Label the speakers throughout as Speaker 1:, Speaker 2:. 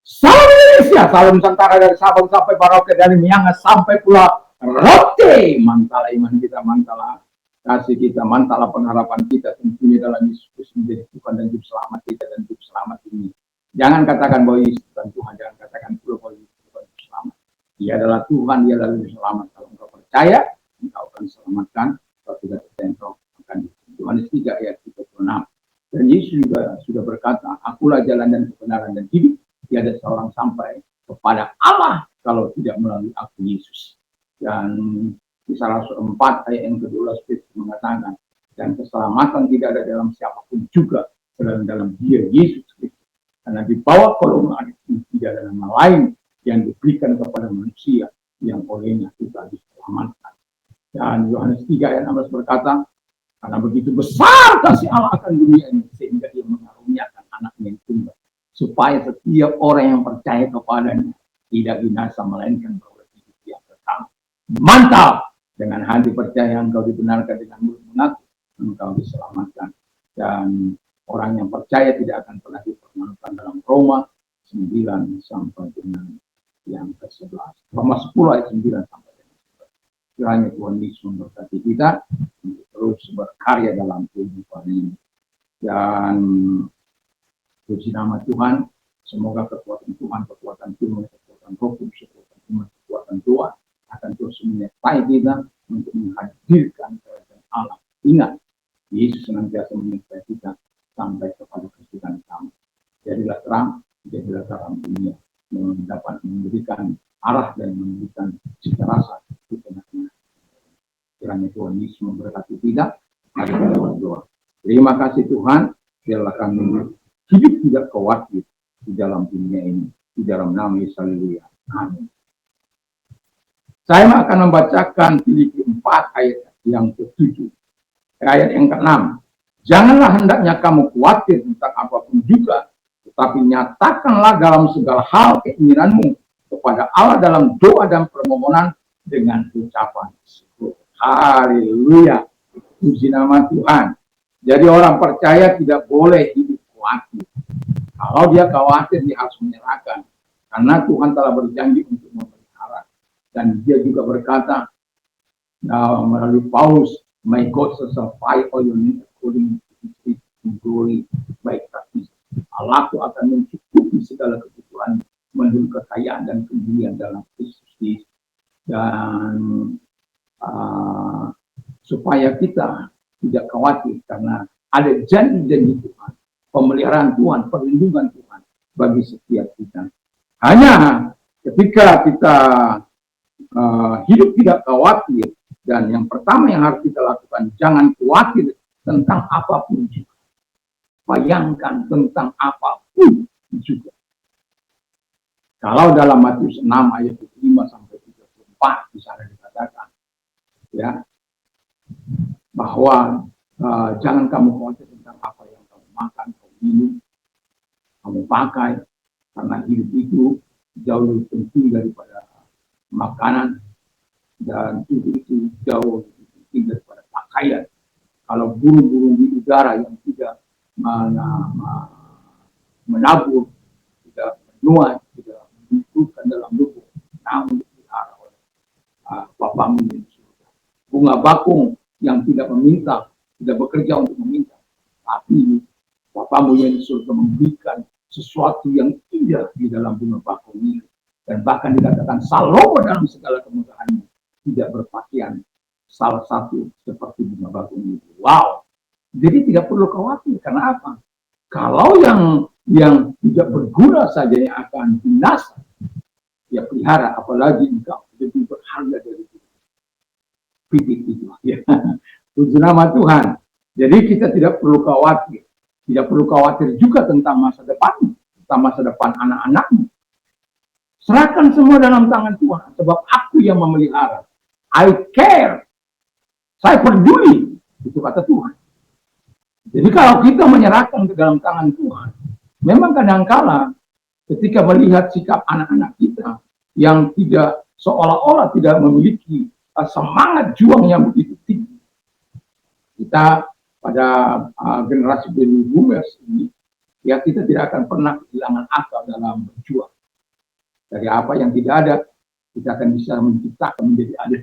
Speaker 1: Salam Indonesia, salam Nusantara dari Sabang sampai Merauke, dari Miangas sampai Pulau Rote. Mantala iman kita, mantala kasih kita, mantala pengharapan kita tentunya dalam Yesus menjadi Tuhan dan Juru Selamat kita dan Juru Selamat ini. Jangan katakan bahwa Yesus bukan Tuhan, jangan katakan pula bahwa Yesus bukan Juru Selamat. Dia adalah Tuhan, dia adalah Juru Selamat. Kalau engkau percaya, engkau akan selamatkan. Kalau tidak percaya, engkau akan diselamatkan. Yohanes 3 ayat 36. Dan Yesus juga sudah berkata, akulah jalan dan kebenaran dan hidup. Tiada seorang sampai kepada Allah kalau tidak melalui aku Yesus. Dan di salah 4 ayat yang ke-12 Petrus mengatakan, dan keselamatan tidak ada dalam siapapun juga selain dalam dia Yesus Kristus. Karena di bawah kolong langit tidak ada nama lain yang diberikan kepada manusia yang olehnya kita diselamatkan. Dan Yohanes 3 ayat 16 berkata, karena begitu besar kasih Allah akan dunia ini sehingga dia mengaruniakan anaknya yang tunggal, supaya setiap orang yang percaya kepadanya tidak binasa melainkan beroleh hidup yang kekal. Mantap! Dengan hati percaya engkau dibenarkan, dengan mulut mengaku engkau diselamatkan. Dan orang yang percaya tidak akan pernah dipermalukan dalam Roma 9 sampai dengan yang ke-11. Roma 10 ayat 9 sampai dengan 11. Kiranya Tuhan Yesus memberkati kita untuk terus berkarya dalam kehidupan ini. Dan puji nama Tuhan, semoga kekuatan Tuhan, kekuatan firman, kekuatan Roh Kudus, kekuatan iman, kekuatan doa akan terus menyertai kita untuk menghadirkan kerajaan Allah. Ingat, Yesus senantiasa menyertai kita sampai kepada kesudahan kami. Jadilah terang, jadilah terang dunia, dapat memberikan arah dan memberikan cita rasa di tengah-tengah. Kiranya Tuhan Yesus memberkati kita. Mari kita berdoa. Terima kasih Tuhan, biarlah kami hidup tidak khawatir di dalam dunia ini. Di dalam nama Yesus, haleluya. Amin. Saya akan membacakan Filipi 4 ayat yang ke-7. Ayat yang ke-6. Janganlah hendaknya kamu khawatir tentang apapun juga, tetapi nyatakanlah dalam segala hal keinginanmu kepada Allah dalam doa dan permohonan dengan ucapan syukur. Haleluya. Puji nama Tuhan. Jadi orang percaya tidak boleh hidup khawatir. Kalau dia khawatir, dia harus menyerahkan. Karena Tuhan telah berjanji untuk memelihara. Dan dia juga berkata melalui Paulus, my God shall supply all your needs according to his riches in glory by Christ. Allahku akan mencukupi segala kebutuhan menurut kekayaan dan kemuliaan dalam Kristus. Dan supaya kita tidak khawatir karena ada janji-janji Tuhan, pemeliharaan Tuhan, perlindungan Tuhan bagi setiap kita. Hanya ketika kita hidup tidak khawatir, dan yang pertama yang harus kita lakukan, jangan khawatir tentang apapun juga. Bayangkan tentang apapun juga. Kalau dalam Matius 6 ayat 5 sampai 34 di sana dikatakan, ya, bahwa jangan kamu khawatir tentang apa yang kamu makan, kamu minum, kamu pakai, karena hidup itu jauh lebih penting daripada makanan, dan itu jauh lebih penting daripada pakaian. Kalau burung-burung di udara yang tidak menabur, tidak menuai, tidak membutuhkan dalam lubuk, namun dipelihara oleh Bapamu di surga. Bunga bakung yang tidak meminta, tidak bekerja untuk meminta, tapi Bapamu yang di surga memberikan sesuatu yang indah di dalam bunga bakung ini. Dan bahkan dikatakan Salomo dalam segala kemudahannya tidak berpakaian salah satu seperti bunga bakung itu. Wow! Jadi tidak perlu khawatir. Karena apa? Kalau yang tidak berguna saja yang akan binasa, ya pelihara, apalagi engkau lebih berharga dari itu. Titik itu. Ya. Puji nama Tuhan. Jadi kita tidak perlu khawatir. Tidak perlu khawatir juga tentang masa depan, tentang masa depan anak-anakmu. Serahkan semua dalam tangan Tuhan, sebab aku yang memelihara. I care. Saya peduli. Itu kata Tuhan. Jadi kalau kita menyerahkan ke dalam tangan Tuhan, memang kadangkala ketika melihat sikap anak-anak kita yang tidak seolah-olah tidak memiliki semangat juang yang begitu tinggi. Kita pada generasi baby boomers ini, ya kita tidak akan pernah kehilangan akal dalam berjuang. Dari apa yang tidak ada, kita akan bisa menciptakan menjadi ada.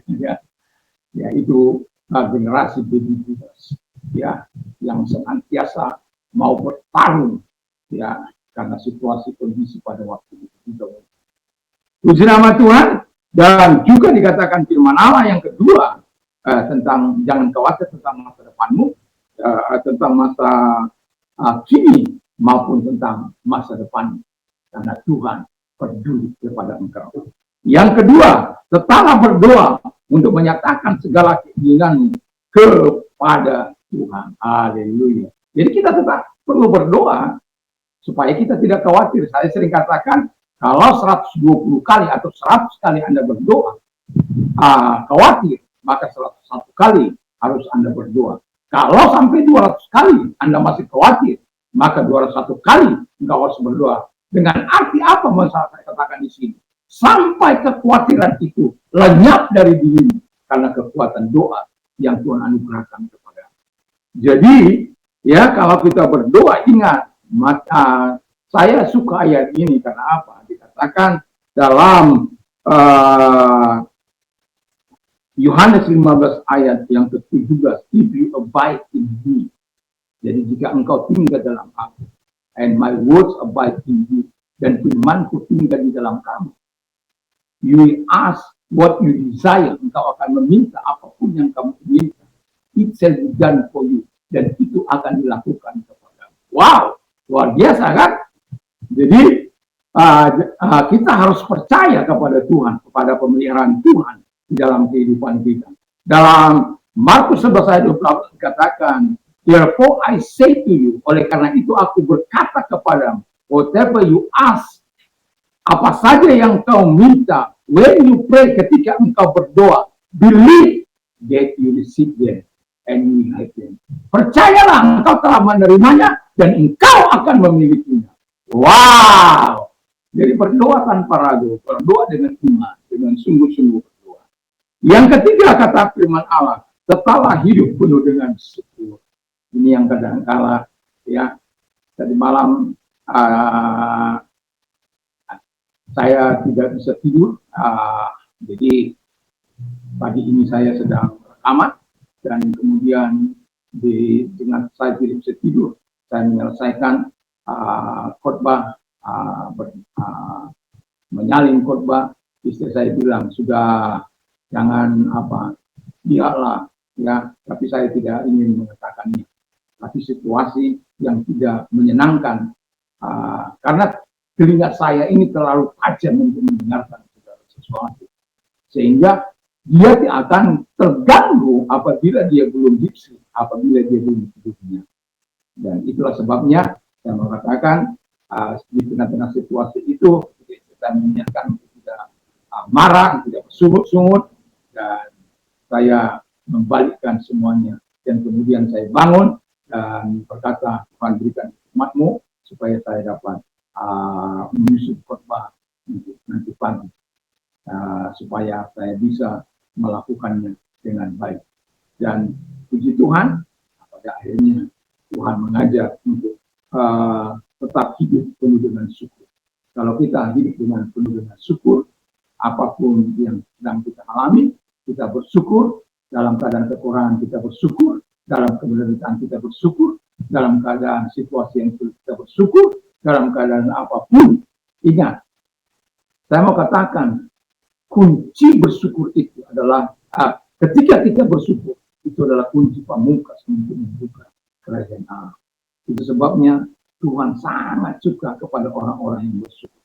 Speaker 1: Yaitu generasi baby boomers, ya, yang senantiasa mau bertarung, ya, karena situasi kondisi pada waktu itu. Puji nama Tuhan. Dan juga dikatakan firman Allah yang kedua, tentang jangan khawatir tentang masa depanmu, tentang masa kini maupun tentang masa depan, karena Tuhan peduli kepada engkau. Yang kedua, tetaplah berdoa untuk menyatakan segala keinginanmu kepada Tuhan. Haleluya. Jadi kita tetap perlu berdoa supaya kita tidak khawatir. Saya sering katakan, kalau 120 kali atau 100 kali Anda berdoa khawatir, maka 101 kali harus Anda berdoa. Kalau sampai 200 kali Anda masih khawatir, maka 201 kali Anda harus berdoa. Dengan arti apa masalah saya katakan di sini? Sampai kekhawatiran itu lenyap dari dirimu karena kekuatan doa yang Tuhan anugerahkan kepada. Jadi, ya, kalau kita berdoa, ingat, maka saya suka ayat ini karena apa? Dikatakan dalam Yohanes 15 ayat yang ke-17, if you abide in me. Jadi jika engkau tinggal dalam aku, and my words abide in you, dan firmanku tinggal di dalam kamu, you will ask what you desire. Engkau akan meminta apapun yang kamu inginkan, it shall be done for you, dan itu akan dilakukan kepadamu. Wow, luar biasa kan? Jadi kita harus percaya kepada Tuhan, kepada pemeliharaan Tuhan di dalam kehidupan kita. Dalam Markus 11 ayat 28 dikatakan, therefore I say to you, oleh karena itu aku berkata kepadamu, whatever you ask, apa saja yang kau minta, when you pray, ketika engkau berdoa, believe that you receive them and you will have them. Percayalah engkau telah menerimanya dan engkau akan memilikinya. Wow! Jadi berdoa tanpa ragu, berdoa dengan iman, dengan sungguh-sungguh berdoa. Yang ketiga kata firman Allah, tetaplah hidup penuh dengan syukur. Ini yang kadang-kala, ya, tadi malam saya tidak bisa tidur, jadi pagi ini saya sedang rekaman, dan kemudian dengan saya tidak bisa tidur, saya menyelesaikan khotbah, menyalin khotbah. Istri saya bilang, sudah, jangan biarlah, ya, tapi saya tidak ingin mengatakannya. Tapi situasi yang tidak menyenangkan, karena telinga saya ini terlalu tajam untuk mendengarkan segala sesuatu, sehingga dia akan terganggu apabila dia belum dipsi, apabila dia belum tidurnya. Dan itulah sebabnya saya mengatakan, di tengah-tengah situasi itu kita mengingatkan tidak marah, tidak bersungut-sungut, dan saya membalikkan semuanya, dan kemudian saya bangun dan berkata, Tuhan berikan hikmat-Mu supaya saya dapat menyusun khotbah untuk nanti pagi, supaya saya bisa melakukannya dengan baik. Dan puji Tuhan, pada akhirnya Tuhan mengajak untuk tetap hidup penuh dengan syukur. Kalau kita hidup dengan penuh dengan syukur, apapun yang sedang kita alami, kita bersyukur. Dalam keadaan kekurangan kita bersyukur, dalam penderitaan kita bersyukur, dalam keadaan situasi yang sulit kita bersyukur, dalam keadaan apapun. Ingat, saya mau katakan, kunci bersyukur itu adalah ketika kita bersyukur, itu adalah kunci pamungkas untuk membuka kerajaan Allah. Itu sebabnya Tuhan sangat suka kepada orang-orang yang bersyukur.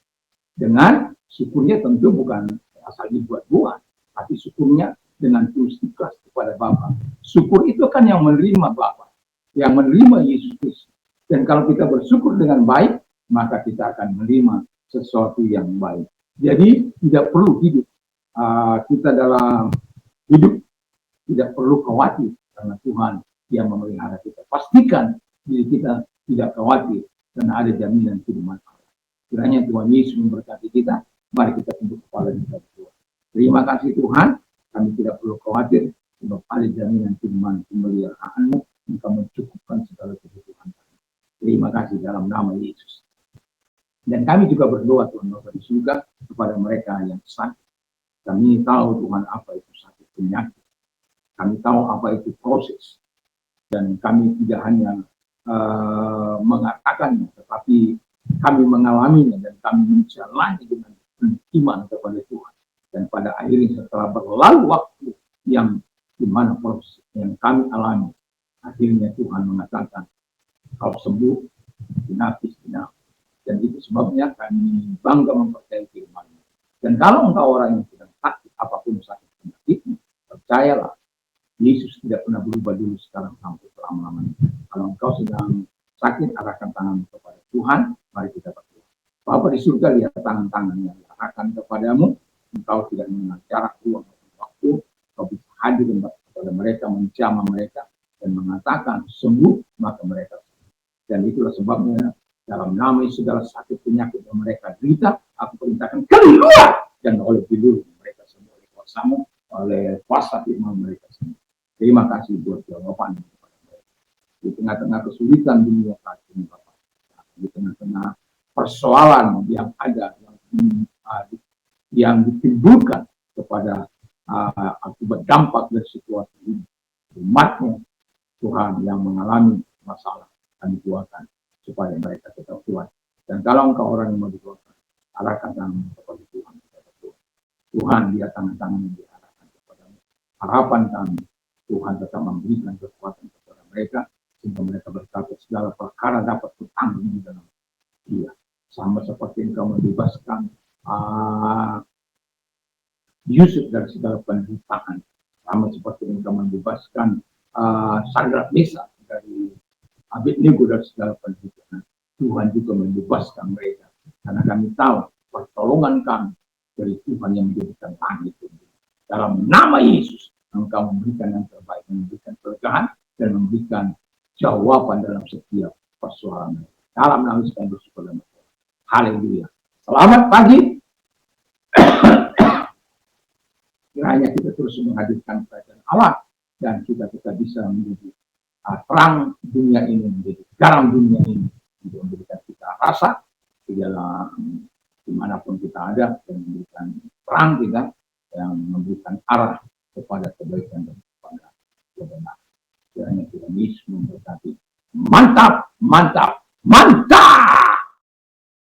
Speaker 1: Dengan syukurnya tentu bukan asal dibuat-buat, tapi syukurnya dengan tulus ikhlas kepada Bapa. Syukur itu kan yang menerima Bapa, yang menerima Yesus Kristus. Dan kalau kita bersyukur dengan baik, maka kita akan menerima sesuatu yang baik. Jadi tidak perlu hidup kita dalam hidup tidak perlu khawatir, karena Tuhan yang memelihara kita. Pastikan diri kita tidak khawatir, karena ada jaminan firman Allah. Kiranya Tuhan Yesus memberkati kita. Mari kita tunduk kepala kita berdoa. Terima kasih Tuhan, kami tidak perlu khawatir, sebab ada jaminan firman pemeliharaan-Mu yang akan mencukupkan segala kebutuhan kami. Terima kasih dalam nama Yesus. Dan kami juga berdoa Tuhan Bapa di surga kepada mereka yang sakit. Kami tahu Tuhan apa itu sakit penyakit. Kami tahu apa itu proses. Dan kami tidak hanya mengatakannya, tetapi kami mengalaminya dan kami menjalani dengan iman kepada Tuhan. Dan pada akhirnya setelah berlalu waktu yang dimana proses yang kami alami, akhirnya Tuhan mengatakan, kau sembuh, dinapis. Dan itu sebabnya kami bangga mempercayai firman-Nya. Dan kalau engkau orang yang sedang sakit, apapun sakit penyakitnya, percayalah, Yesus tidak pernah berubah dulu, sekarang sampai selama-lamanya. Kalau engkau sedang sakit, arahkan tangan kepada Tuhan, mari kita berdoa. Bapa di surga, lihat tangan-tangan yang diarahkan kepadamu, engkau tidak mengenal jarak, ruang, atau waktu, engkau bisa hadir kepada mereka, menjamah mereka, dan mengatakan sembuh, maka mereka sembuh. Dan itulah sebabnya dalam nama segala sakit penyakit yang mereka derita, aku perintahkan keluar, dan oleh tidur mereka sembuh, oleh kuasamu, oleh kuasa firman mereka sembuh. Terima kasih buat jawaban kepada mereka. Di tengah-tengah kesulitan dunia saat ini, Bapak, di tengah-tengah persoalan yang ada, yang ditimbulkan kepada akibat dampak dari situasi ini, umatnya Tuhan yang mengalami masalah, kami doakan supaya mereka tetap kuat. Dan kalau engkau orang yang mau didoakan, arahkan tangan kepada Tuhan. Tuhan, dia tangan-tangan yang diarahkan kepadamu. Harapan kami, Tuhan tetap memberikan kekuatan kepada mereka, sehingga mereka berkata segala perkara dapat tertanggung di dalam dia. Sama seperti engkau membebaskan Yusuf dari segala penderitaan. Sama seperti engkau membebaskan Sadrak Mesach dari Abednego dari segala penderitaan. Tuhan juga membebaskan mereka. Karena kami tahu pertolongan kami dari Tuhan yang menjadikan langit. Dalam nama Yesus, engkau memberikan yang terbaik, memberikan kelegaan, dan memberikan jawaban dalam setiap persoalan. Dalam nama Yesus kami bersyukur dan berdoa. Haleluya. Selamat pagi. Kiranya kita terus menghadirkan kerajaan Allah, dan kita bisa menjadi terang dunia ini, menjadi garam dunia ini, untuk memberikan kita rasa di dalam dimanapun kita ada, dan memberikan terang kita yang memberikan arah kepada kebaikan dan kepada kebenaran. Kiranya kita Yesus memberkati. Mantap, mantap, mantap.